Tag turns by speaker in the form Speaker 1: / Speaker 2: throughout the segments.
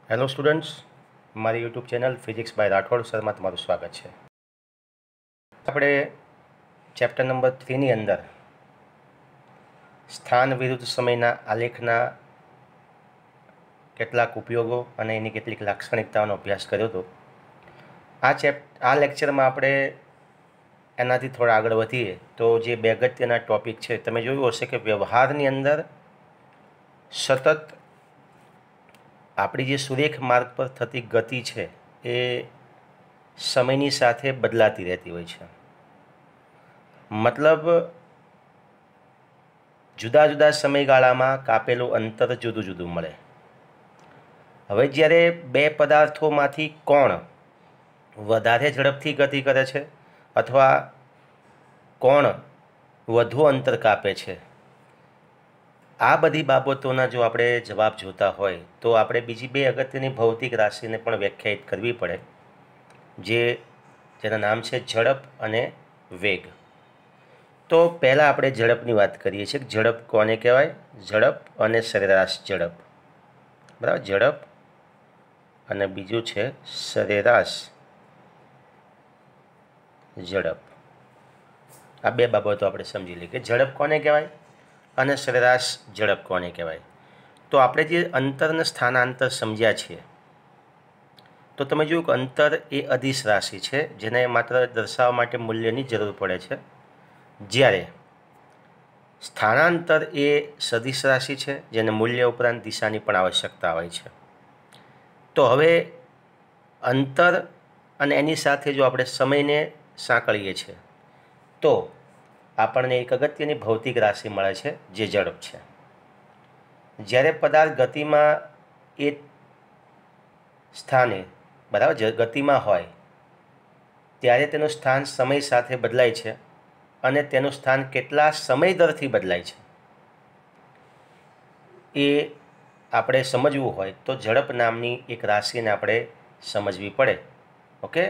Speaker 1: Hello students, મારી YouTube channel physics by Rathod સરમાં તમારું સ્વાગત છે. આપણે ચેપ્ટર નંબર 3ની અંદર સ્થાન વિરુદ્ધ સમયના આલેખના કેટલાક ઉપયોગો અને એની કેટલીક લાક્ષણિકતાઓનો અભ્યાસ કર્યો હતો. આ લેક્ચરમાં આપણે એનાથી થોડા આગળ વધીએ તો જે બે અગત્યના ટૉપિક છે, તમે જોયું હશે કે વ્યવહારની અંદર સતત આપણી જે સુરેખ માર્ગ પર થતી ગતિ છે એ સમયની સાથે બદલાતી રહેતી હોય છે. મતલબ જુદા જુદા સમયગાળામાં કાપેલું અંતર જુદું જુદું મળે. હવે જ્યારે બે પદાર્થોમાંથી કોણ વધારે ઝડપથી ગતિ કરે છે અથવા કોણ વધુ અંતર કાપે છે, આ બધી બાબતોના જો આપણે જવાબ જોતા હોય તો આપણે બીજી બે અગત્યની ભૌતિક રાશિને પણ વ્યાખ્યાયિત કરવી પડે, જેના નામ છે ઝડપ અને વેગ. તો પહેલાં આપણે ઝડપની વાત કરીએ છીએ. ઝડપ કોને કહેવાય? ઝડપ અને સરેરાશ ઝડપ. બરાબર, ઝડપ અને બીજું છે સરેરાશ ઝડપ. આ બે બાબતો આપણે સમજી લઈએ કે ઝડપ કોને કહેવાય અને સરેરાશ ઝડપ કોને કહેવાય. તો આપણે જે અંતર અને સ્થાનાંતર સમજ્યા છીએ, તો તમે જોયું કે અંતર એ અદિશ રાશિ છે જેને માત્ર દર્શાવવા માટે મૂલ્યની જરૂર પડે છે, જ્યારે સ્થાનાંતર એ સદિશ રાશિ છે જેને મૂલ્ય ઉપરાંત દિશાની પણ આવશ્યકતા હોય છે. તો હવે અંતર અને એની સાથે જો આપણે સમયને સાંકળીએ છીએ તો આપણને એક અગત્યની ભૌતિક રાશિ મળે છે જે ઝડપ છે. જ્યારે પદાર્થ ગતિમાં એ સ્થાને બરાબર ગતિમાં હોય ત્યારે તેનું સ્થાન સમય સાથે બદલાય છે અને તેનું સ્થાન કેટલા સમય દરથી બદલાય છે એ આપણે સમજવું હોય તો ઝડપ નામની એક રાશિને આપણે સમજવી પડે. ઓકે,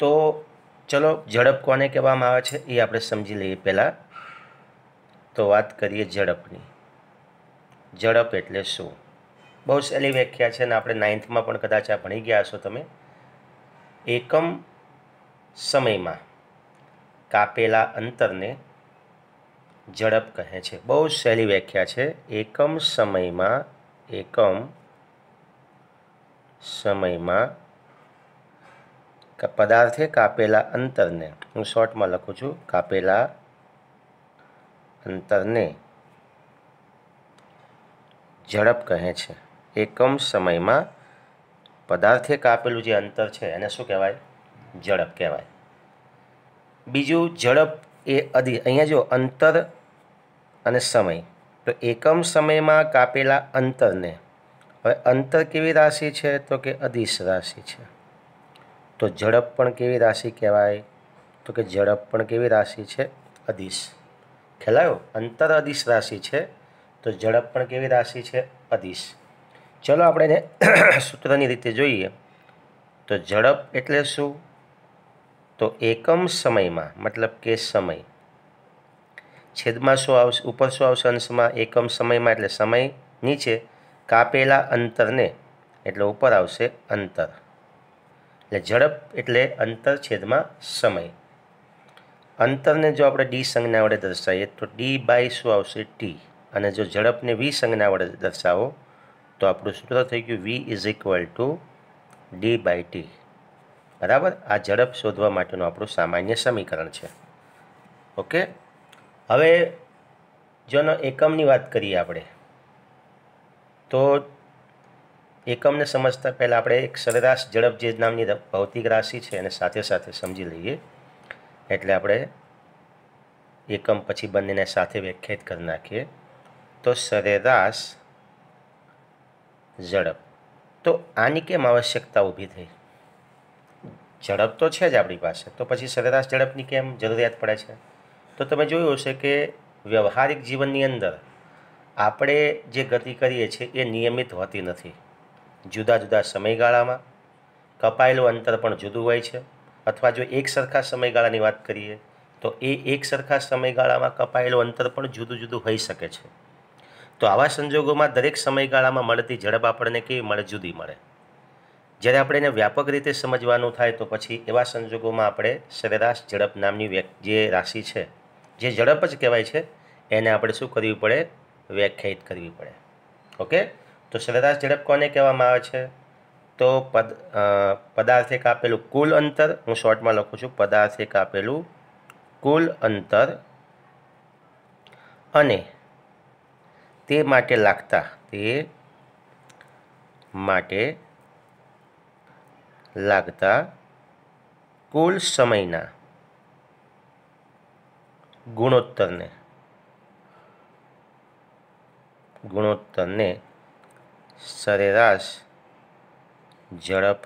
Speaker 1: તો ચલો ઝડપ કોને કહેવામાં આવે છે એ આપણે સમજી લઈએ. પહેલાં તો વાત કરીએ ઝડપની. ઝડપ એટલે શું? બહુ સહેલી વ્યાખ્યા છે અને આપણે 9thમાં પણ કદાચ આ ભણી ગયા હશો તમે. એકમ સમયમાં કાપેલા અંતરને ઝડપ કહે છે. બહુ સહેલી વ્યાખ્યા છે. એકમ સમયમાં પદાર્થે કાપેલા અંતરને, હું શોર્ટમાં લખું છું, કાપેલા અંતરને ઝડપ કહે છે. એકમ સમયમાં પદાર્થે કાપેલું જે અંતર છે એને શું કહેવાય? ઝડપ કહેવાય. બીજું, ઝડપ એ અહીંયા જો અંતર અને સમય, તો એકમ સમયમાં કાપેલા અંતરને, હવે અંતર કેવી રાશિ છે? તો કે અદિશ રાશિ છે. તો ઝડપ પણ કેવી રાશિ કહેવાય? તો કે ઝડપ પણ કેવી રાશિ છે? અદિશ. ખ્યાલ આવ્યો? અંતર અદિશ રાશિ છે તો ઝડપ પણ કેવી રાશિ છે? અદિશ. ચલો આપણે એને સૂત્રની રીતે જોઈએ. તો ઝડપ એટલે શું? તો એકમ સમયમાં, મતલબ કે સમય, છેદમાં શું આવશે? ઉપર શું આવશે? અંશમાં. એકમ સમયમાં એટલે સમય, નીચે કાપેલા અંતરને એટલે ઉપર આવશે અંતર. એટલે ઝડપ એટલે અંતર છેદમાં સમય. અંતરને જો આપણે ડી સંજ્ઞા વડે દર્શાવીએ તો ડી બાય શું આવશે? ટી. અને જો ઝડપને વી સંજ્ઞા વડે દર્શાવો તો આપણું સૂત્ર થઈ ગયું V is equal to D by T. બરાબર, આ ઝડપ શોધવા માટેનું આપણું સામાન્ય સમીકરણ છે. ઓકે, હવે જોનો એકમની વાત કરીએ આપણે, તો એકમને સમજતા પહેલાં આપણે એક સરેરાશ ઝડપ જે નામની ભૌતિક રાશિ છે એને સાથે સાથે સમજી લઈએ. એટલે આપણે એકમ પછી બંનેને સાથે વ્યાખ્યાયિત કરી નાખીએ. તો સરેરાશ ઝડપ, તો આની કેમ આવશ્યકતા ઊભી થઈ? ઝડપ તો છે જ આપણી પાસે, તો પછી સરેરાશ ઝડપની કેમ જરૂરિયાત પડે છે? તો તમે જોયું હશે કે વ્યવહારિક જીવનની અંદર આપણે જે ગતિ કરીએ છીએ એ નિયમિત હોતી નથી. જુદા જુદા સમયગાળામાં કપાયેલું અંતર પણ જુદું હોય છે, અથવા જો એક સરખા સમયગાળાની વાત કરીએ તો એ એક સરખા સમયગાળામાં કપાયેલું અંતર પણ જુદું જુદું હોઈ શકે છે. તો આવા સંજોગોમાં દરેક સમયગાળામાં મળતી ઝડપ આપણને કેવી મળે? જુદી મળે. જ્યારે આપણે એને વ્યાપક રીતે સમજવાનું થાય તો પછી એવા સંજોગોમાં આપણે સરેરાશ ઝડપ નામની જે રાશિ છે, જે ઝડપ જ કહેવાય છે, એને આપણે શું કરવી પડે? વ્યાખ્યાયિત કરવી પડે. ઓકે, તો સરેરાશ ઝડપ કોને કહેવામાં આવે છે? તો પદાર્થે કાપેલું કુલ અંતર, હું શોર્ટમાં લખું છું, પદાર્થે કાપેલું કુલ અંતર અને તે માટે લાગતા કુલ સમયના ગુણોત્તરને સરેરાશ ઝડપ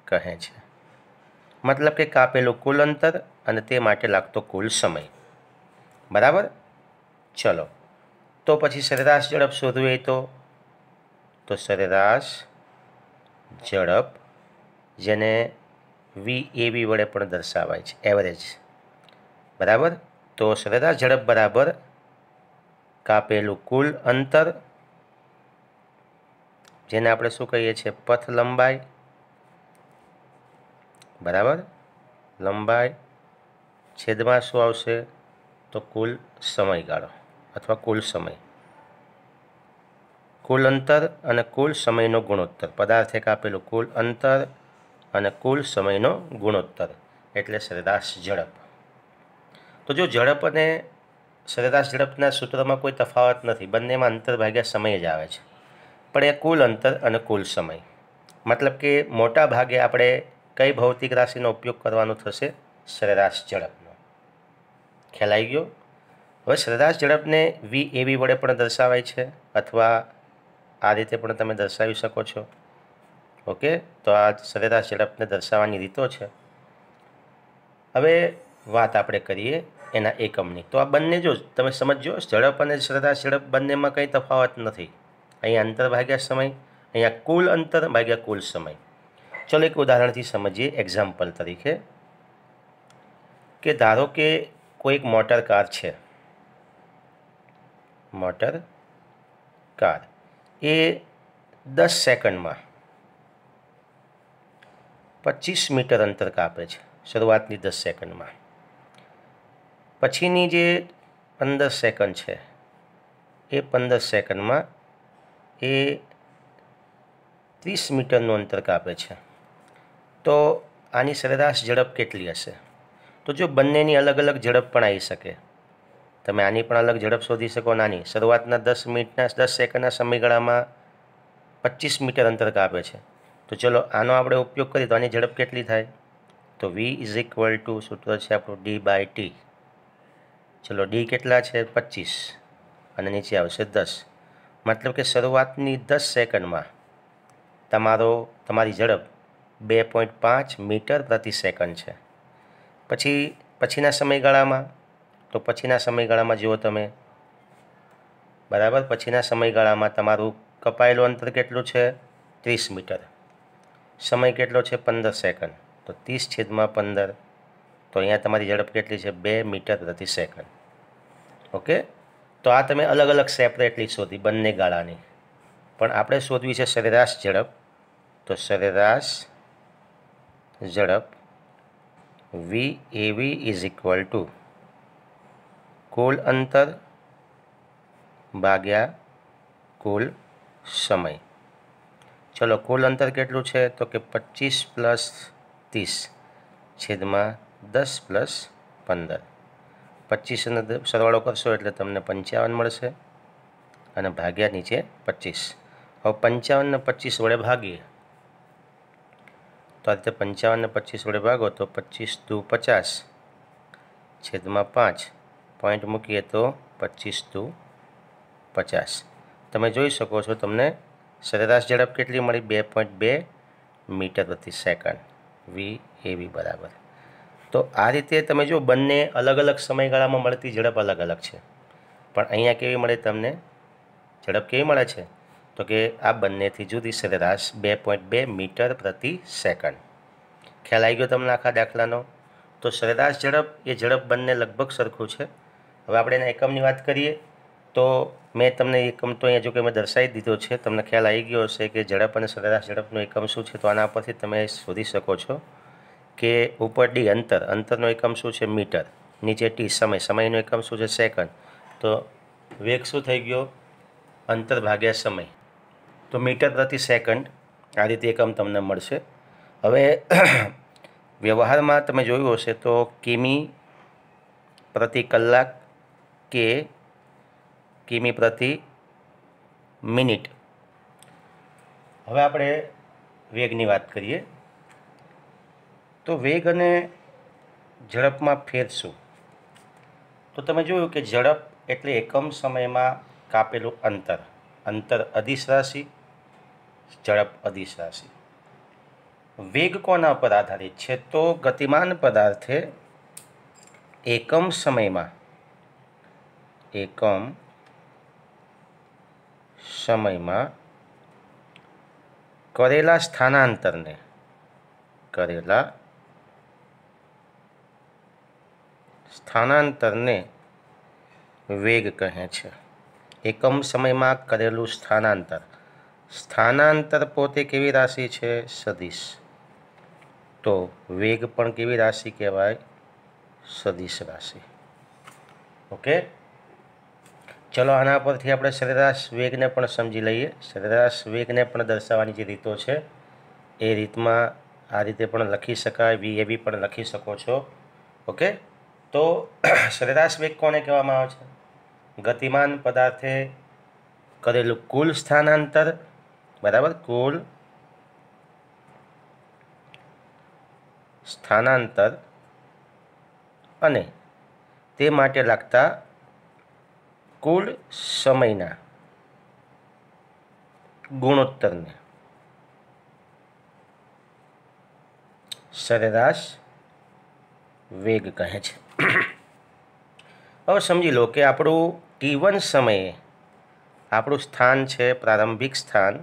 Speaker 1: કહે છે. મતલબ કે કાપેલું કુલ અંતર અને તે માટે લાગતો કુલ સમય. બરાબર? ચલો, તો પછી સરેરાશ ઝડપ શોધવું હોય તો સરેરાશ ઝડપ, જેને VAB વડે પણ દર્શાવાય છે, એવરેજ. બરાબર? તો સરેરાશ ઝડપ બરાબર કાપેલું કુલ અંતર, જેને આપણે શું કહીએ છીએ? પથ લંબાઈ. બરાબર? લંબાઈ છેદમાં શું આવશે? તો કુલ સમયગાળો અથવા કુલ સમય. કુલ અંતર અને કુલ સમયનો ગુણોત્તર. પદાર્થે કાપેલું કુલ અંતર અને કુલ સમયનો ગુણોત્તર એટલે સરેરાશ ઝડપ. તો જો ઝડપ અને સરેરાશ ઝડપના સૂત્રમાં કોઈ તફાવત નથી, બંનેમાં અંતર ભાગ્યા સમય જ આવે છે, પણ એ કુલ અંતર અને કુલ સમય. મતલબ કે મોટા ભાગે આપણે કઈ ભૌતિક રાશિનો ઉપયોગ કરવાનો થશે? સરેરાશ ઝડપનો. ખ્યાલ આવી ગયો? હવે સરેરાશ ઝડપને VAB વડે પણ દર્શાવાય છે અથવા આ રીતે પણ તમે દર્શાવી શકો છો. ઓકે, તો આ સરેરાશ ઝડપને દર્શાવવાની રીતો છે. હવે વાત આપણે કરીએ એના એકમની. તો આ બંને જો તમે સમજો, ઝડપ અને સરેરાશ ઝડપ બંનેમાં કંઈ તફાવત નથી. અહીંયા અંતર ભાગ્યા સમય, અહીંયા કુલ અંતર ભાગ્યા કુલ સમય. ચલો એક ઉદાહરણથી સમજીએ. એક્ઝામ્પલ તરીકે કે ધારો કે કોઈ એક મોટર કાર છે, મોટર કાર એ 10 સેકન્ડમાં 25 મીટર અંતર કાપે છે. શરૂઆતની 10 સેકન્ડમાં. પછીની જે 15 સેકન્ડ છે એ 15 સેકન્ડમાં એ 30 મીટરનું અંતર કાપે છે. તો આની સરેરાશ ઝડપ કેટલી હશે? તો જો બંનેની અલગ અલગ ઝડપ પણ આવી શકે, તમે આની પણ અલગ ઝડપ શોધી શકો. નાની શરૂઆતના 10 સેકન્ડના સમયગાળામાં 25 મીટર અંતર કાપે છે. તો ચલો આનો આપણે ઉપયોગ કરીએ તો આની ઝડપ કેટલી થાય? તો V = સૂત્ર છે આપણું D/T. ચલો D કેટલા છે? 25 અને નીચે આવશે 10. મતલબ કે શરૂઆતની 10 સેકન્ડમાં તમારી ઝડપ 2.5 મીટર પ્રતિ સેકન્ડ છે. પછીના સમયગાળામાં જુઓ તમે, બરાબર, પછીના સમયગાળામાં તમારું કપાયેલું અંતર કેટલું છે? 30 મીટર. સમય કેટલો છે? 15 સેકન્ડ. તો 30/15. તો અહીંયા તમારી ઝડપ કેટલી છે? 2 મીટર પ્રતિ સેકન્ડ. ઓકે, તો આ તમે અલગ અલગ સેપરેટલી શોધી બંને ગાળાની. પણ આપણે શોધવી છે સરેરાશ ઝડપ. તો સરેરાશ ઝડપ VAB = કુલ અંતર ભાગ્યા કુલ સમય. ચલો કુલ અંતર કેટલું છે? તો કે 25 + 30 છેદમાં 10 + 15. 25 અને સરવાળો કરશો એટલે તમને 55 મળશે અને ભાગ્યા નીચે 25. હવે 55 ને 25 વડે ભાગીએ તો આ રીતે 55 ને 25 વડે ભાગો તો 25 × 2 = 50 છેદમાં 5. પોઈન્ટ મૂકીએ તો 25 × 50. તમે જોઈ શકો છો તમને સરેરાશ ઝડપ કેટલી મળી? 2.2 મીટર પ્રતિ સેકન્ડ. VAB બરાબર. તો આ રીતે તમે જો બંને અલગ અલગ સમયગાળામાં મળતી ઝડપ અલગ અલગ છે, પણ અહીંયા કેવી મળે તમને? ઝડપ કેવી મળે છે? તો કે આ બંનેથી જુદી સરેરાશ 2.2 મીટર પ્રતિ સેકન્ડ. ખ્યાલ આવી ગયો તમને આખા દાખલાનો? તો સરેરાશ ઝડપ એ ઝડપ બંને લગભગ સરખું છે. હવે આપણે એના એકમની વાત કરીએ તો મેં તમને એકમ તો અહીંયા જો કે મેં દર્શાવી દીધો છે, તમને ખ્યાલ આવી ગયો હશે કે ઝડપ અને સરેરાશ ઝડપનો એકમ શું છે. તો આના પરથી તમે શોધી શકો છો કે ઉપર ડી અંતરનો એકમ શું છે? મીટર. નીચે ટી સમયનો એકમ શું છે? સેકન્ડ. તો વેગ શું થઈ ગયો? અંતર ભાગ્યા સમય, તો મીટર પ્રતિ સેકન્ડ. આ રીતે એકમ તમને મળશે. હવે વ્યવહારમાં તમે જોયું હશે તો કિમી પ્રતિ કલાક કે કિમી પ્રતિ મિનિટ. હવે આપણે વેગની વાત કરીએ તો વેગ અને ઝડપમાં ફેર શું? તો તમે જોયું કે ઝડપ એટલે એકમ સમયમાં કાપેલું અંતર અદિશ રાશિ, ઝડપ અદિશ રાશિ. વેગ કોના પર આધારિત છે? તો ગતિમાન પદાર્થે એકમ સમયમાં કરેલા સ્થાનાંતરને વેગ કહે છે. એકમ સમયમાં કરેલું સ્થાનાંતર પોતે કેવી રાશિ છે? સદિશ. તો વેગ પણ કેવી રાશિ કહેવાય? સદિશ રાશિ. ઓકે, ચલો આના પરથી આપણે સરેરાશ વેગને પણ સમજી લઈએ. સરેરાશ વેગને પણ દર્શાવવાની જે રીતો છે એ રીતમાં આ રીતે પણ લખી શકાય, VAB પણ લખી શકો છો. ઓકે, તો સરેરાશ વેગ કોને કહેવામાં આવે છે? ગતિમાન પદાર્થે કરેલું કુલ સ્થાનાંતર, બરાબર, કુલ સ્થાનાંતર અને તે માટે લાગતા કુલ સમયના ગુણોત્તરને સરેરાશ વેગ કહે છે. હવે સમજી લો કે આપણું T1 સમયે આપણું સ્થાન છે પ્રારંભિક સ્થાન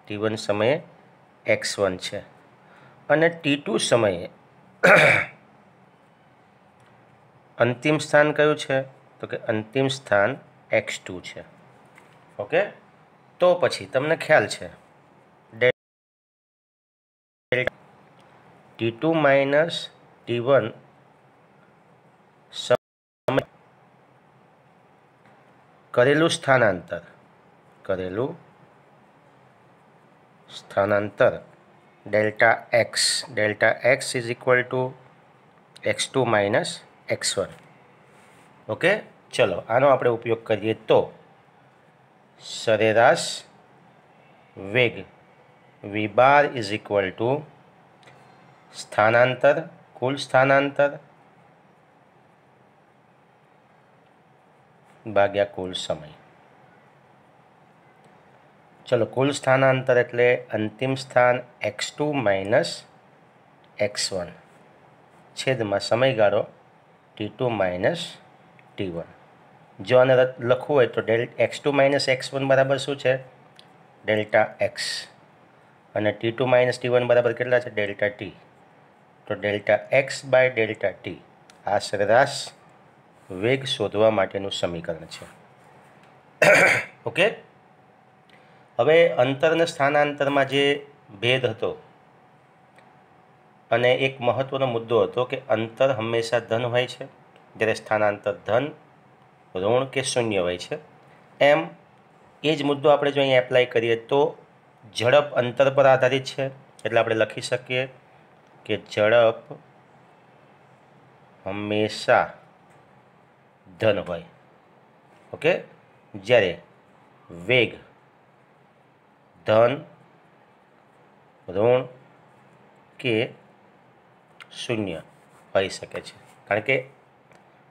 Speaker 1: T1 સમયે x1 છે અને T2 સમયે અંતિમ સ્થાન કયું છે? તો કે અંતિમ સ્થાન x2 છે. ઓકે, તો પછી તમને ખ્યાલ છે T2 માઇનસ T1 સમય કરેલું સ્થાનાંતર delta x is equal to x2 minus x1. Okay, ચલો આનો આપણે ઉપયોગ કરીએ તો સરેરાશ વેગ v bar is equal to કુલ સ્થાનાંતર ભાગ્યા કુલ સમય. ચલો, કુલ સ્થાનાંતર એટલે અંતિમ સ્થાન x2 માઇનસ x1 છેદમાં સમયગાળો T2 માઇનસ T1. જો આને લખવું હોય તો x2 માઇનસ x1 બરાબર શું છે? Delta x. અને T2 માઇનસ T1 બરાબર કેટલા છે? Delta t. તો delta x by delta t આ સરેરાશ વેગ શોધવા માટેનું સમીકરણ છે. ઓકે, હવે અંતર અને સ્થાનાંતરમાં જે ભેદ હતો અને એક મહત્વનો મુદ્દો હતો કે અંતર હંમેશા ધન હોય છે જ્યારે સ્થાનાંતર ધન, ઋણ કે શૂન્ય હોય છે. એમ એ જ મુદ્દો આપણે જો અહીં એપ્લાય કરીએ તો ઝડપ અંતર પર આધારિત છે, એટલે આપણે લખી શકીએ કે ઝડપ હંમેશા ધન હોય. ઓકે, જ્યારે વેગ ધન, ઋણ કે શૂન્ય હોઈ શકે છે. કારણ કે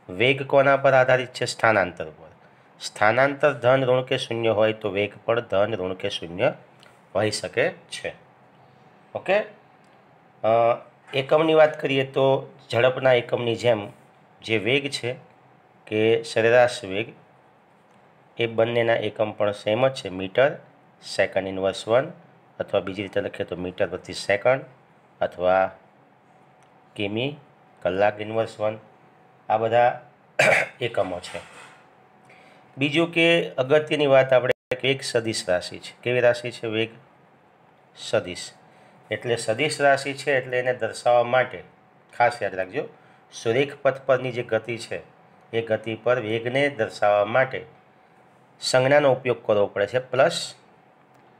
Speaker 1: વેગ કોના પર આધારિત છે? સ્થાનાંતર પર. સ્થાનાંતર ધન, ઋણ કે શૂન્ય હોય તો વેગ પણ ધન, ઋણ કે શૂન્ય હોઈ શકે છે. ઓકે, એકમની વાત કરીએ તો ઝડપના એકમની જેમ જે વેગ છે કે સરેરાશ વેગ એ બંનેના એકમ પણ સેમ જ છે. મીટર સેકન્ડ ઇન્વર્સ 1, અથવા બીજી રીતે લખીએ તો મીટર પ્રતિ સેકન્ડ, અથવા કિમી કલાક ઇન્વર્સ 1. આ બધા એકમો છે। બીજું કે અગત્યની વાત આપણે વેગ સદિશ રાશિ છે। કેવી રાશિ છે? વેગ સદિશ। એટલે સદિશ રાશિ છે એટલે એને દર્શાવવા માટે ખાસ યાદ રાખજો, સુરેખ પથ પરની જે ગતિ છે એ ગતિ પર વેગને દર્શાવવા માટે સંજ્ઞાનો ઉપયોગ કરવો પડે છે પ્લસ,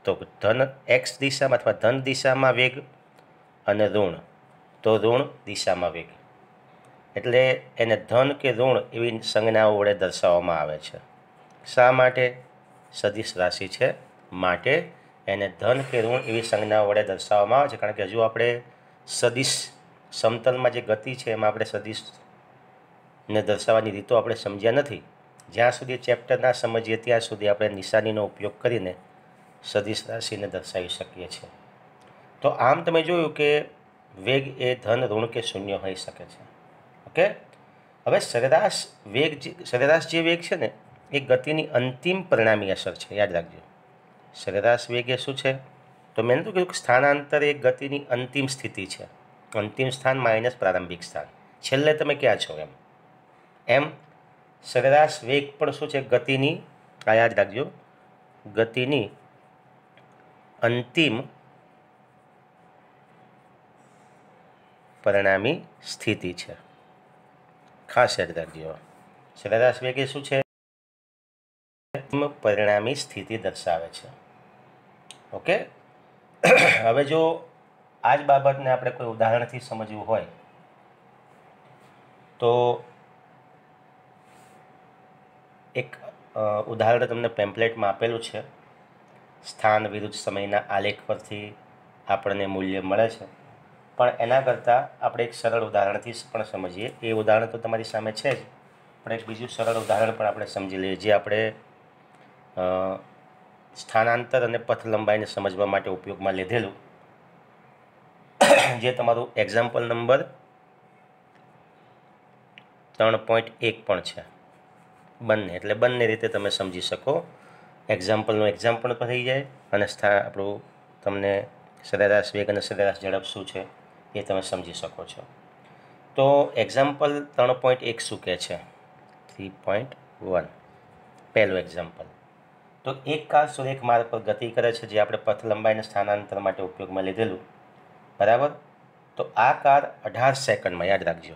Speaker 1: તો ધન એક્સ દિશામાં અથવા ધન દિશામાં વેગ અને ઋણ તો ઋણ દિશામાં વેગ, એટલે એને ધન કે ઋણ એવી સંજ્ઞાઓ વડે દર્શાવવામાં આવે છે। શા માટે? સદિશ રાશિ છે માટે એને ધન કે ઋણ એવી સંજ્ઞાઓ વડે દર્શાવવામાં આવે છે, કારણ કે હજુ આપણે સદિશ સમતલમાં જે ગતિ છે એમાં આપણે સદિશને દર્શાવવાની રીતો આપણે સમજ્યા નથી। જ્યાં સુધી ચેપ્ટર ના સમજીએ ત્યાં સુધી આપણે નિશાનીનો ઉપયોગ કરીને સદિશ રાશિને દર્શાવી શકીએ છીએ। તો આમ તમે જોયું કે વેગ એ ધન, ઋણ કે શૂન્ય હોઈ શકે છે। ઓકે, હવે સરેરાશ જે વેગ છે ને એ ગતિની અંતિમ પરિણામી અસર છે, યાદ રાખજો। સરેરાશ વેગ એ શું છે? તો મેં તો કીધું સ્થાનાંતર એ ગતિની અંતિમ સ્થિતિ છે। અંતિમ સ્થાન માઇનસ પ્રારંભિક સ્થાન, છેલ્લે તમે ક્યાં છો એમ સરેરાશ વેગ પણ શું છે? ગતિની, આ યાદ રાખજો, ગતિની અંતિમ પરિણામી સ્થિતિ છે। ખાસ યાદ રાખજો, સરેરાશ વેગ એ શું છે? પરિણામી સ્થિતિ દર્શાવે છે। ઓકે, હવે જો આ જ બાબતને આપણે કોઈ ઉદાહરણથી સમજવું હોય તો એક ઉદાહરણ તમને પેમ્પલેટમાં આપેલું છે। સ્થાન વિરુદ્ધ સમયના આલેખ પરથી આપણને મૂલ્ય મળે છે, પણ એના કરતાં આપણે એક સરળ ઉદાહરણથી પણ સમજીએ। એ ઉદાહરણ તો તમારી સામે છે જ, પણ એક બીજું સરળ ઉદાહરણ પણ આપણે સમજી લઈએ, જે આપણે સ્થાનાંતર અને પથ લંબાઈને સમજવા માટે ઉપયોગમાં લીધેલું, જે તમારું એક્ઝામ્પલ નંબર 3.1 પણ છે। બંને, એટલે બંને રીતે તમે સમજી શકો। એક્ઝામ્પલનું એક્ઝામ્પલ પણ થઈ જાય અને આપણું તમને સરેરાશ વેગ અને સરેરાશ ઝડપ શું છે એ તમે સમજી શકો છો। તો એક્ઝામ્પલ 3.1 શું કહે છે? 3.1 પહેલું એક્ઝામ્પલ, તો એક કાર સુરેખ માર્ગ પર ગતિ કરે છે, જે આપણે પથ લંબાઈને સ્થાનાંતર માટે ઉપયોગમાં લીધેલું, બરાબર। તો આ કાર 18 સેકન્ડમાં, યાદ રાખજો,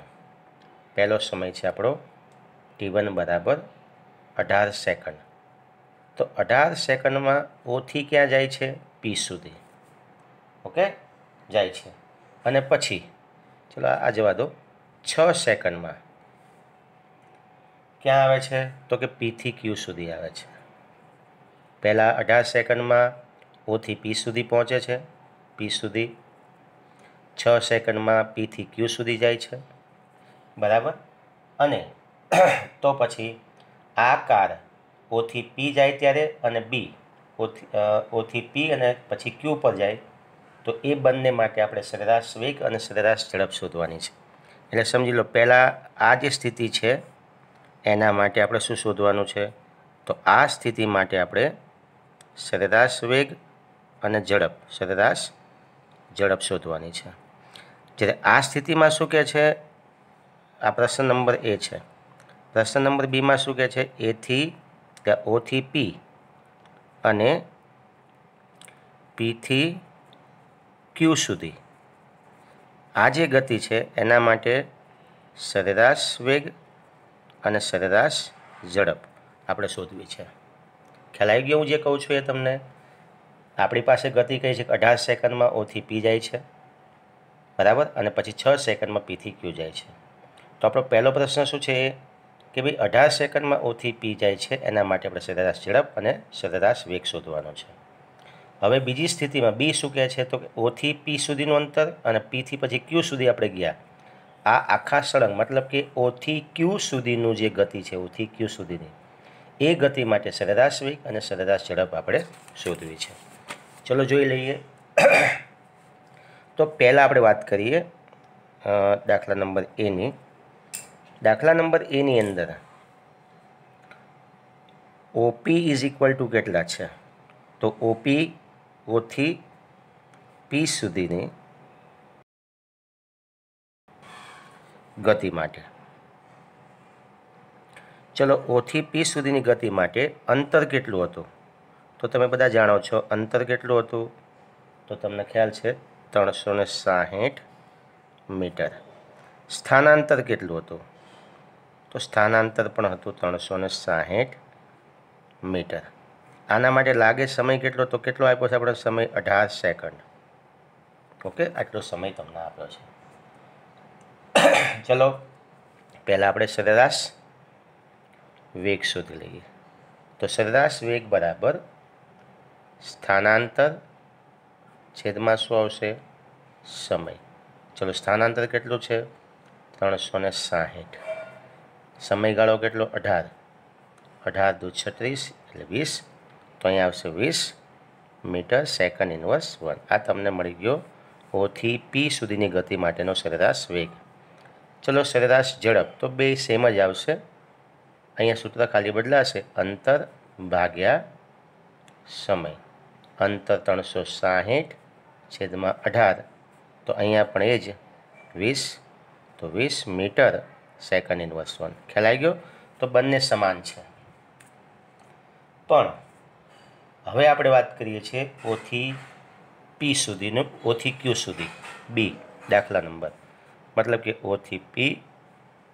Speaker 1: પહેલો સમય છે આપણો t1 બરાબર 18 સેકન્ડ, તો 18 સેકન્ડમાં ઓથી ક્યાં જાય છે? પી સુધી। ઓકે, જાય છે, અને પછી ચલો આ જવા દો, 6 સેકન્ડમાં ક્યાં આવે છે? તો કે પીથી ક્યુ સુધી આવે છે। પહેલાં 18 સેકન્ડમાં ઓથી પી સુધી પહોંચે છે, પી સુધી 6 સેકન્ડમાં પીથી ક્યુ સુધી જાય છે, બરાબર। અને તો પછી આ કાર ઓથી પી જાય ત્યારે અને બી ઓથી પી અને પછી ક્યુ પર જાય, તો એ બંને માટે આપણે સરેરાશ વેગ અને સરેરાશ ઝડપ શોધવાની છે। એટલે સમજી લો, પહેલાં આ જે સ્થિતિ છે એના માટે આપણે શું શોધવાનું છે? તો આ સ્થિતિ માટે આપણે સરેરાશ વેગ અને સરેરાશ ઝડપ શોધવાની છે। જ્યારે આ સ્થિતિમાં શું કહે છે? આ પ્રશ્ન નંબર એ છે। પ્રશ્ન નંબર બીમાં શું કહે છે? ઓથી પી અને પીથી ક્યુ સુધી આ જે ગતિ છે એના માટે સરેરાશ વેગ અને સરેરાશ ઝડપ આપણે શોધવી છે। ખ્યાલ આવી ગયો હું જે કહું છું એ તમને? આપણી પાસે ગતિ કઈ છે? 18 સેકન્ડમાં ઓથી પી જાય છે, બરાબર, અને પછી 6 સેકન્ડમાં પીથી ક્યુ જાય છે। તો આપણો પહેલો પ્રશ્ન શું છે કે ભાઈ 18 સેકન્ડમાં ઓથી પી જાય છે, એના માટે આપણે સરેરાશ ઝડપ અને સરેરાશ વેગ શોધવાનો છે। હવે બીજી સ્થિતિમાં બી શું કહે છે? તો કે ઓથી પી સુધીનું અંતર અને પીથી પછી ક્યુ સુધી આપણે ગયા, આ આખા સળંગ, મતલબ કે ઓથી ક્યુ સુધીનું જે ગતિ છે, ઓથી ક્યુ સુધીની એ ગતિ માટે સરેરાશ વેગ અને સરેરાશ ઝડપ આપણે શોધવી છે। ચલો જોઈ લઈએ। તો પહેલાં આપણે વાત કરીએ દાખલા નંબર એની। દાખલા નંબર એની અંદર ઓપી ઇઝ ઇક્વલ ટુ કેટલા છે? તો ઓપી ઓથી પી સુધીની ગતિ માટે ચલો ઓથી પી સુધીની ગતિ માટે અંતર કેટલું હતું? તો તમે બધા જાણો છો અંતર કેટલું હતું, તો તમને ખ્યાલ છે 360 મીટર. સ્થાનાંતર કેટલું હતું? તો સ્થાનાંતર પણ હતું 360 મીટર. આના માટે લાગે સમય કેટલો? તો કેટલો આપ્યો છે આપણે સમય? 18 સેકન્ડ. ઓકે, આટલો સમય તમને આપ્યો છે. ચલો પહેલાં આપણે સરેરાશ વેગ શોધી લઈએ. તો સરેરાશ વેગ બરાબર સ્થાનાંતર છેદમાં શું આવશે? સમય. ચલો સ્થાનાંતર કેટલું છે? 360. સમયગાળો કેટલો? 18. 18 દુ 36 એટલે 20. તો અહીંયા આવશે 20 મીટર સેકન્ડ ઇન્વર્સ 1. આ તમને મળી ગયો ઓથી પી સુધીની ગતિ માટેનો સરેરાશ વેગ. ચલો સરેરાશ ઝડપ, તો બે સેમ જ આવશે. અહીંયા સૂત્ર ખાલી બદલાશે, અંતર ભાગ્યા સમય. અંતર 360 છેદમાં 18, તો અહીંયા પણ એ જ 20, તો 20 મીટર સેકન્ડ ઇન્વર્સ 1. ખ્યાલ આવી ગયો? તો બંને સમાન છે. પણ હવે આપણે વાત કરીએ છીએ ઓથી પી સુધીનું, ઓથી ક્યુ સુધી. બી દાખલા નંબર, મતલબ કે ઓથી પી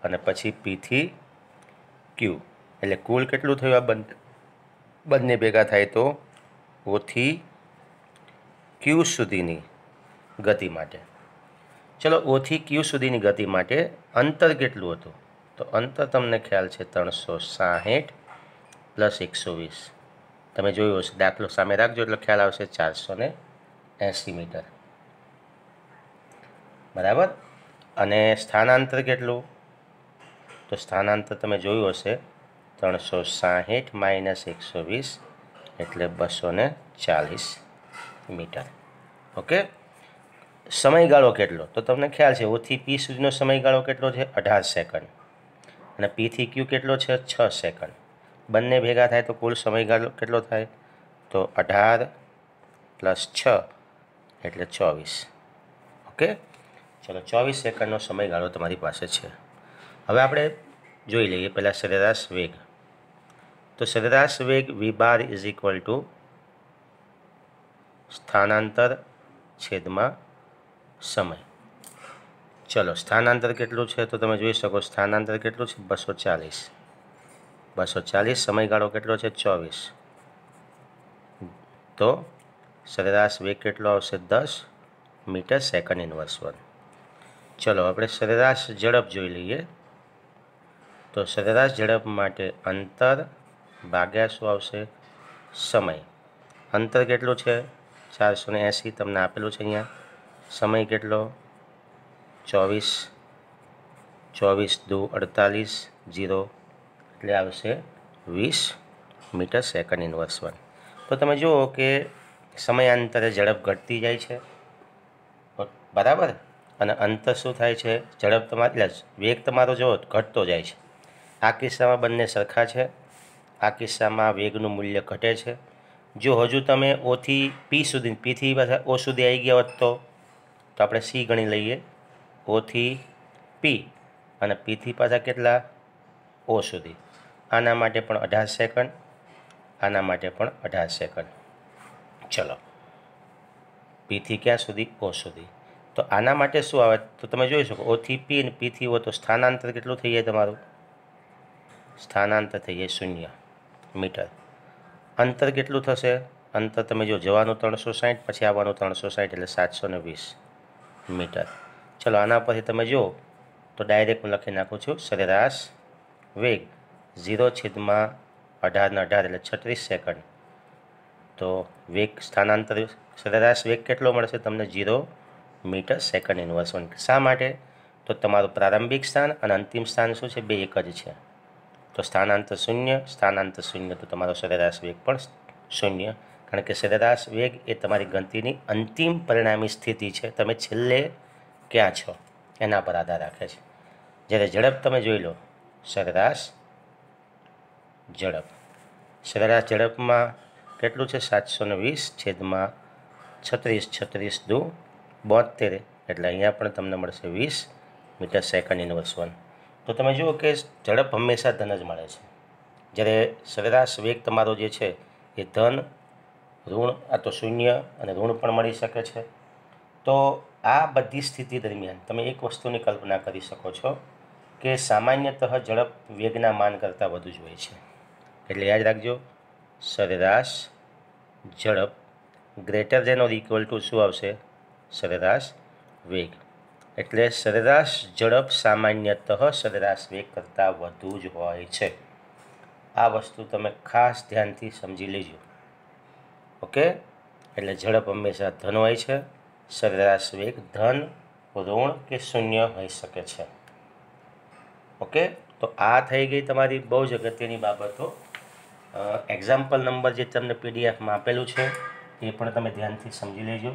Speaker 1: અને પછી પીથી ક્યુ, એટલે કુલ કેટલું થયું? આ બંને ભેગા થાય તો ઓથી ક્યુ સુધીની ગતિ માટે. ચલો ઓથી ક્યુ સુધીની ગતિ માટે અંતર કેટલું હતું? તો અંતર તમને ખ્યાલ છે 360 પ્લસ 120. તમે જોયું હશે, દાખલો સામે રાખજો એટલે ખ્યાલ આવશે 480 મીટર. બરાબર. અને સ્થાનાંતર કેટલું? તો સ્થાનાંતર તમે જોયું હશે 360 માઇનસ 120 એટલે 240 મીટર. ઓકે. સમયગાળો કેટલો? તો તમને ખ્યાલ છે ઓથી પી સુધીનો સમયગાળો કેટલો છે? 18 સેકન્ડ. અને પીથી ક્યુ કેટલો છે? 6 સેકન્ડ. બંને ભેગા થાય તો કુલ સમયગાળો કેટલો થાય? તો 18 પ્લસ 6 એટલે 24. ઓકે. ચલો 24 સેકન્ડનો સમયગાળો તમારી પાસે છે. હવે આપણે જોઈ લઈએ પહેલાં સરેરાશ વેગ. તો સરેરાશ વેગ v bar is equal two સ્થાનાંતર છેદમાં સમય. ચલો સ્થાનાંતર કેટલું છે? તો તમે જોઈ શકો સ્થાનાંતર કેટલું છે? 240. 240. સમયગાળો કેટલો છે? 24. તો સરેરાશ વેગ કેટલો આવશે? 10 મીટર સેકન્ડ ઇન્વર્સ 1. ચલો આપણે સરેરાશ ઝડપ જોઈ લઈએ. તો સરેરાશ ઝડપ માટે અંતર ભાગ્યા શું આવશે? સમય. અંતર કેટલું છે? 480 તમને આપેલું છે અહીંયા. સમય કેટલો? 24. 24 દુ 48, 0 એટલે આવશે 20 મીટર સેકન્ડ ઇન્વર્સ 1. તો તમે જુઓ કે સમયાંતરે ઝડપ ઘટતી જાય છે. બરાબર. અને અંતર શું થાય છે? ઝડપ તમારી, એટલે વેગ તમારો જો ઘટતો જાય છે. આ કિસ્સામાં બંને સરખા છે. આ કિસ્સામાં વેગનું મૂલ્ય ઘટે છે. જો હજુ તમે ઓથી પી સુધી, પીથી પાછા ઓ સુધી આવી ગયા હોત તો આપણે સી ગણી લઈએ. ઓથી પી અને પીથી પાછા કેટલા? ઓ સુધી. આના માટે પણ 18 સેકન્ડ, આના માટે પણ 18 સેકન્ડ. ચલો પીથી ક્યાં સુધી? ઓ સુધી. તો આના માટે શું આવે? તો તમે જોઈ શકો ઓથી પી અને પીથી ઓ, તો સ્થાનાંતર કેટલું થઈ જાય તમારું? સ્થાનાંતર થઈ જાય 0 મીટર. અંતર કેટલું થશે? અંતર તમે જો જવાનું 360 પછી આવવાનું 360 એટલે 720 મીટર. ચલો આના પરથી તમે જુઓ તો ડાયરેક્ટ હું લખી નાખું છું સરેરાશ વેગ 0/18 એટલે 36 સેકન્ડ. તો વેગ સ્થાનાંતર સરેરાશ વેગ કેટલો મળશે તમને? 0 મીટર સેકન્ડ ઇન્વર્સ 1. શા માટે? તો તમારું પ્રારંભિક સ્થાન અને અંતિમ સ્થાન શું છે? બે એક જ છે. તો સ્થાનાંતર 0, સ્થાનાંતર 0, તો તમારો સરેરાશ વેગ પણ 0. કારણ કે સરેરાશ વેગ એ તમારી ગતિની અંતિમ પરિણામી સ્થિતિ છે. તમે છેલ્લે ક્યાં છો એના પર આધાર રાખે છે. જ્યારે ઝડપ તમે જોઈ લો, સરેરાશ ઝડપ. સરેરાશ ઝડપમાં કેટલું છે? 720 છેદમાં 36, 36 દુ 72 એટલે અહીંયા પણ તમને મળશે 20 મીટર સેકન્ડ ઇન્વર્સ 1. તો તમે જુઓ કે ઝડપ હંમેશા ધન જ મળે છે. જ્યારે સરેરાશ વેગ તમારો જે છે એ ધન, ઋણ આ તો શૂન્ય અને ઋણ પણ મળી શકે છે. તો આ બધી સ્થિતિ દરમિયાન તમે એક વસ્તુની કલ્પના કરી શકો છો કે સામાન્યતઃ ઝડપ વેગના માન કરતાં વધુ જ હોય છે. એટલે યાદ રાખજો, સરેરાશ ઝડપ greater than or equal to શું આવશે? સરેરાશ વેગ. એટલે સરેરાશ ઝડપ સામાન્યતઃ સરેરાશ વેગ કરતાં વધુ જ હોય છે. આ વસ્તુ તમે ખાસ ધ્યાનથી સમજી લેજો. ઓકે, એટલે ઝડપ હંમેશા ધન હોય છે. સરેરાશ વેગ ધન, ઋણ કે શૂન્ય હોઈ શકે છે. ઓકે, તો આ થઈ ગઈ તમારી બહુ જ અગત્યની બાબતો. એક્ઝામ્પલ નંબર જે તમને પીડીએફમાં આપેલું છે એ પણ તમે ધ્યાનથી સમજી લેજો.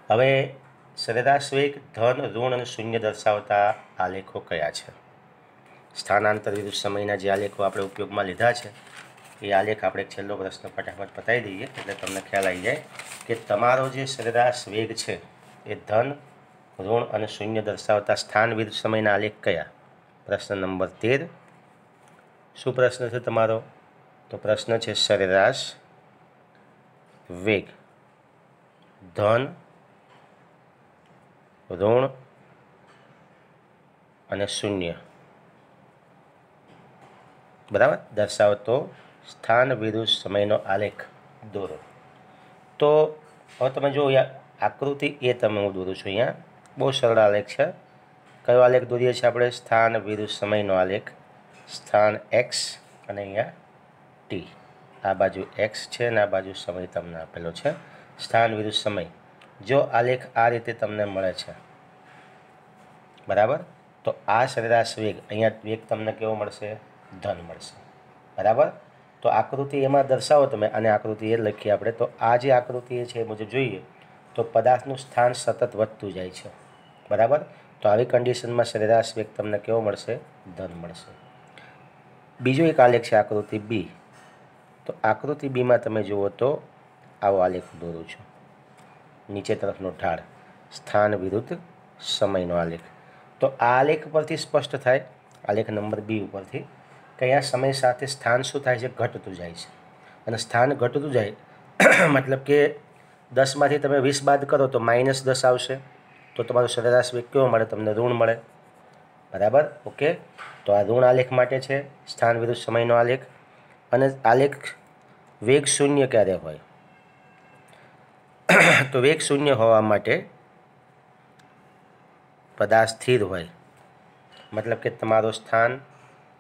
Speaker 1: હવે સરેરાશ વેગ, ધન, ઋણ અને શૂન્ય દર્શાવતા આલેખો કયા છે? સ્થાનાંતર વિરુદ્ધ સમયના જે આલેખો આપણે ઉપયોગમાં લીધા છે એ આલેખ આપણે છેલ્લો પ્રશ્ન ફટાફટ પતાવી દઈએ એટલે તમને ખ્યાલ આવી જાય કે તમારો જે સરેરાશ વેગ છે એ ધન, ઋણ અને શૂન્ય દર્શાવતા સ્થાન વિરુદ્ધ સમયના આલેખ કયા? પ્રશ્ન નંબર 13. શું પ્રશ્ન છે તમારો? તો પ્રશ્ન છે સરેરાશ વેગ, ધન, ઋણ અને શૂન્ય બરાબર દર્શાવતો સ્થાન વિરુદ્ધ સમયનો આલેખ દોરો. તો હવે તમે જો આકૃતિ એ તમે હું દોરું છું અહીંયા. બહુ સરળ આલેખ છે. કયો આલેખ દોરીએ છીએ આપણે? સ્થાન વિરુદ્ધ સમયનો આલેખ. સ્થાન એક્સ અને અહીંયા ટી. આ બાજુ એક્સ છે અને આ બાજુ સમય તમને આપેલો છે. સ્થાન વિરુદ્ધ સમય. જો આલેખ આ રીતે તમને મળે છે બરાબર, તો આ સરેરાશ વેગ, અહીંયા વેગ તમને કેવો મળશે? ધન મળશે. બરાબર, તો આકૃતિ એમાં દર્શાવો તમે, અને આકૃતિ એ લખીએ આપણે. તો આ જે આકૃતિ છે એ મુજબ જોઈએ તો પદાર્થનું સ્થાન સતત વધતું જાય છે. બરાબર, તો આવી કન્ડિશનમાં સરેરાશ વેગ તમને કેવો મળશે? ધન મળશે. બીજો એક આલેખ છે આકૃતિ બી. તો આકૃતિ બીમાં તમે જુઓ તો આવો આલેખ દોરું છું. નીચે તરફનો ઢાળ, સ્થાન વિરુદ્ધ સમયનો આલેખ. તો આ આલેખ પરથી સ્પષ્ટ થાય, આલેખ નંબર બી ઉપરથી, કે અહીંયા સમય સાથે સ્થાન શું થાય છે? ઘટતું જાય છે. અને સ્થાન ઘટતું જાય મતલબ કે 10માંથી તમે 20 બાદ કરો તો -10 આવશે. તો તમારો સરેરાશ વેગ કેવો મળે? તમને ઋણ મળે. બરાબર, ઓકે. તો આ ઋણ આલેખ માટે છે, સ્થાન વિરુદ્ધ સમયનો આલેખ. અને આલેખ વેગ શૂન્ય ક્યારે હોય? તો વેગ શૂન્ય હોવા માટે પદાર્થ સ્થિર હોય, મતલબ કે તમારો સ્થાન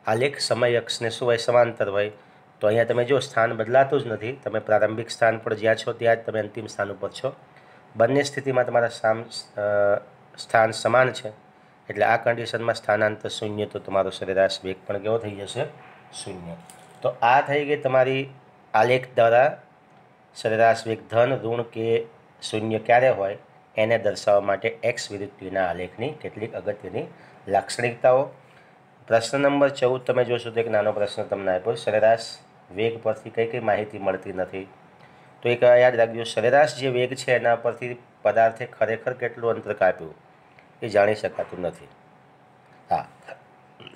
Speaker 1: આલેખ સમય અક્ષને શું હોય? સમાંતર હોય. તો અહીંયા તમે જો સ્થાન બદલાતું જ નથી. તમે પ્રારંભિક સ્થાન પર જ્યાં છો ત્યાં જ તમે અંતિમ સ્થાન ઉપર છો. બંને સ્થિતિમાં તમારા સ્થાન સમાન છે. એટલે આ કન્ડિશનમાં સ્થાનાંતર શૂન્ય, તો તમારો સરેરાશ વેગ પણ કેવો થઈ જશે? શૂન્ય. તો આ થઈ ગઈ તમારી આલેખ દ્વારા સરેરાશ વેગ ધન, ઋણ કે શૂન્ય ક્યારે હોય એને દર્શાવવા માટે એક્સ વિરુદ્ધ ટીના આલેખની કેટલીક અગત્યની લાક્ષણિકતાઓ. પ્રશ્ન નંબર 14 તમે જોશો તો એક નાનો પ્રશ્ન તમને આપ્યો, સરેરાશ વેગ પરથી કઈ કઈ માહિતી મળતી નથી? તો એક યાદ રાખજો, સરેરાશ જે વેગ છે એના પરથી પદાર્થે ખરેખર કેટલું અંતર કાપ્યું એ જાણી શકાતું નથી. હા,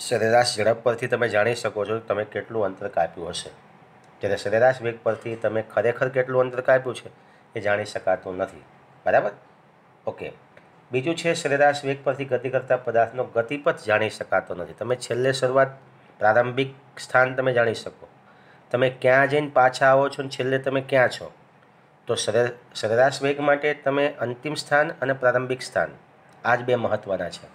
Speaker 1: સરેરાશ ઝડપ પરથી તમે જાણી શકો છો તમે કેટલું અંતર કાપ્યું હશે, જ્યારે સરેરાશ વેગ પરથી તમે ખરેખર કેટલું અંતર કાપ્યું છે એ જાણી શકાતું નથી. બરાબર, ઓકે. બીજું છે સરેરાશ વેગ પરથી ગતિ કરતા પદાર્થનો ગતિપથ જાણી શકાતો નથી. તમે છેલ્લે શરૂઆત, પ્રારંભિક સ્થાન તમે જાણી શકો, તમે ક્યાં જઈને પાછા આવો છો અને છેલ્લે તમે ક્યાં છો. તો સરેરાશ વેગ માટે તમે અંતિમ સ્થાન અને પ્રારંભિક સ્થાન આ જ બે મહત્ત્વના છે.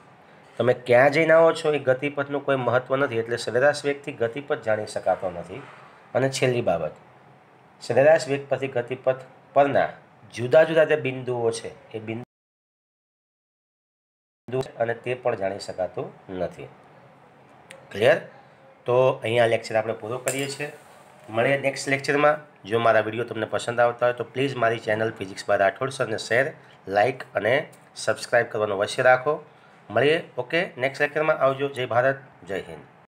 Speaker 1: તમે ક્યાં જઈને આવો છો એ ગતિપથનું કોઈ મહત્ત્વ નથી, એટલે સરેરાશ વેગથી ગતિપથ જાણી શકાતો નથી. અને છેલ્લી બાબત, સરેરાશ વેગ પરથી ગતિપથ પરના જુદા જુદા જે બિંદુઓ છે એ બિંદુ અને તે પણ જાણી શકાતું નથી. ક્લિયર? તો અહીંયા લેક્ચર આપણે પૂરો કરીએ છીએ. મળીએ નેક્સ્ટ લેક્ચરમાં. જો મારા વિડીયો તમને પસંદ આવતા હોય તો પ્લીઝ મારી ચેનલ ફિઝિક્સ બાય રાઠોડ સરને શેર, લાઇક અને સબસ્ક્રાઈબ કરવાનું અવશ્ય રાખો. મળીએ. ઓકે, નેક્સ્ટ લેક્ચરમાં આવજો. જય ભારત, જય હિન્દ.